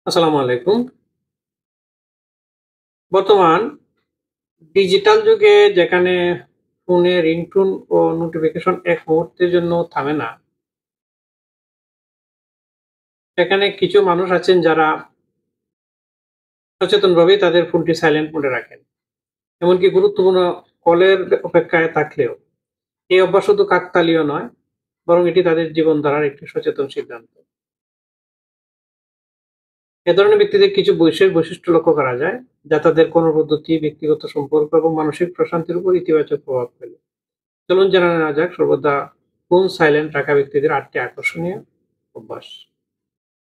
আসসালামু আলাইকুম। বর্তমান ডিজিটাল যুগে যেখানে ফোনে রিংটোন ও নোটিফিকেশন এক মুহূর্তের জন্য থামে না, সেখানে কিছু মানুষ আছেন যারা সচেতনভাবেই তাদের ফোনটি সাইলেন্ট মোডে রাখেন। এমনকি গুরুত্বপূর্ণ কলের অপেক্ষায় থাকলেও। এই অভ্যাস শুধু কাকতালীয় নয়, বরং এটি তাদের জীবনধারার একটি সচেতন সিদ্ধান্ত। এ ধরনের ব্যক্তিদের কিছু বিশেষ বৈশিষ্ট্য লক্ষ্য করা যায়, যা তাদের কর্মপদ্ধতি, ব্যক্তিগত সম্পর্ক এবং মানসিক প্রশান্তির উপর ইতিবাচক প্রভাব ফেলে। চলুন জেনে নেওয়া যাক সর্বদা ফোন সাইলেন্ট রাখা ব্যক্তিদের ৮টি আকর্ষণীয় অভ্যাস।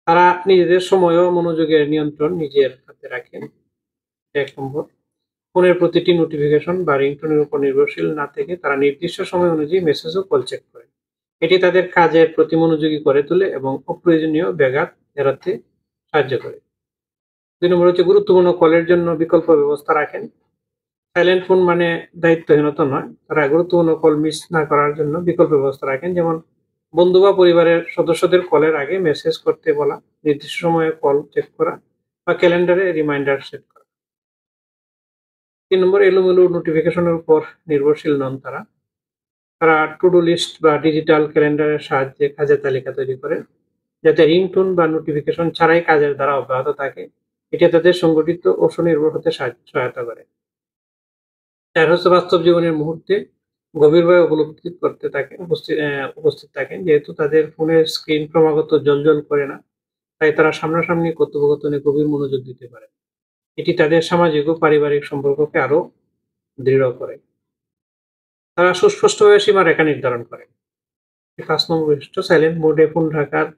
তারা নিজেদের সময় ও মনোযোগের নিয়ন্ত্রণ নিজের হাতে রাখেন। ১ নম্বর, ফোনের প্রতিটি নোটিফিকেশন বা রিংটোনের উপর নির্ভরশীল না থেকে তারা নির্দিষ্ট সময় অনুযায়ী মেসেজ ও কল চেক করেন। এটি তাদের কাজের প্রতি মনোযোগী করে তোলে এবং অপ্রয়োজনীয় ব্যাঘাত এড়াতে সাহায্য করে। ২ নম্বর হচ্ছে গুরুত্বপূর্ণ কলের জন্য বিকল্প ব্যবস্থা রাখেন। সাইলেন্ট ফোন মানে দায়িত্বহীনতা নয়। তারা গুরুত্বপূর্ণ কল মিস না করার জন্য বিকল্প ব্যবস্থা রাখেন। যেমন বন্ধু বা পরিবারের সদস্যদের কলের আগে মেসেজ করতে বলা, নির্দিষ্ট সময়ে কল চেক করা বা ক্যালেন্ডারে রিমাইন্ডার সেট করা। ৩ নম্বর, এলোমেলো নোটিফিকেশনের উপর নির্ভরশীল নন তারা। তারা টু ডু লিস্ট বা ডিজিটাল ক্যালেন্ডারের সাহায্যে কাজের তালিকা তৈরি করেন, যাতে রিংটোন বা নোটিফিকেশন ছাড়াই কাজের ধারা অব্যাহত থাকে। এটি তাদের সংগঠিত ও স্বনির্ভর হতে সহায়তা করে। ৪ হচ্ছে বাস্তব জীবনের মুহূর্তে গভীরভাবে উপলব্ধি করতে থাকেন, উপস্থিত থাকেন। যেহেতু তাদের ফোনের স্ক্রিন ক্রমাগত জ্বলজ্বল করে না, তাই তারা সামনাসামনি কথোপকথনে গভীর মনোযোগ দিতে পারে। এটি তাদের সামাজিক ও পারিবারিক সম্পর্ককে আরো দৃঢ় করে। তারা সুস্পষ্টভাবে সীমারেখা নির্ধারণ করে। ৫ নম্বর বৈশিষ্ট্য, সাইলেন্ট মোডে ফোন রাখার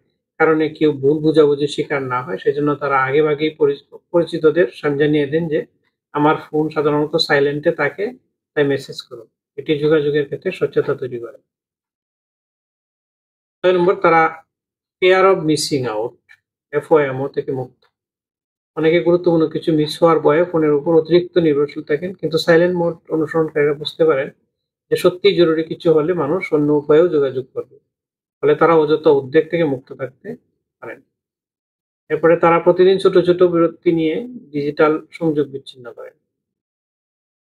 কারণে কেউ ভুল বোঝাবুঝির শিকার না হয়, সেজন্য তারা আগেভাগেই পরিচিতদের জানিয়ে দেন যে, আমার ফোন সাধারণত সাইলেন্টে থাকে, তাই মেসেজ করুন। এটি যোগাযোগের ক্ষেত্রে স্বচ্ছতা তৈরি করে। ৬ নম্বর, তারা fear of missing out FOMO থেকে মুক্ত। অনেকে গুরুত্বপূর্ণ কিছু মিস হওয়ার ভয়ে ফোনের উপর অতিরিক্ত নির্ভরশীল থাকেন, কিন্তু সাইলেন্ট মোড অনুসরণকারীরা বুঝতে পারেন যে সত্যিই জরুরি কিছু হলে মানুষ অন্য উপায়েও যোগাযোগ করবে। ফলে তারা অযথা উদ্বেগ থেকে মুক্ত থাকতে পারেন। এরপরে তারা প্রতিদিন ছোট, ছোট বিরতি নিয়ে ডিজিটাল সংযোগ বিচ্ছিন্ন করেন।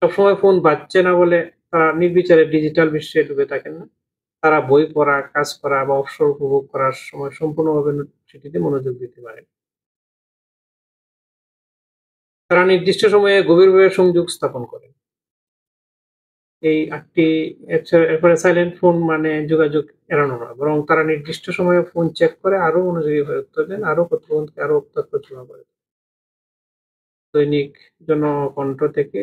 সবসময় ফোন বাজছে না বলে তারা নির্বিচারে ডিজিটাল বিশ্বে ডুবে থাকেন না। তারা বই পড়া, কাজ করা বা অবসর উপভোগ করার সময় সম্পূর্ণভাবে সেটিতে মনোযোগ দিতে পারেন। তারা নির্দিষ্ট সময়ে গভীরভাবে সংযোগ স্থাপন করেন। এই ৮ টি এরপরে সাইলেন্ট ফোন মানে যোগাযোগ এড়ানো নয়, বরং তারা নির্দিষ্ট সময়ে ফোন চেক করে আরো মনোযোগী হয়ে উত্তর দেন, আরো কথোপকথনকে আরো তথ্যপূর্ণ করে। দৈনিক জনকণ্ঠ থেকে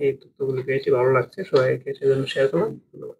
এই তথ্যগুলি পেয়েছি, ভালো লাগছে। সবাইকে সেজন্য শেয়ার করলাম। ধন্যবাদ।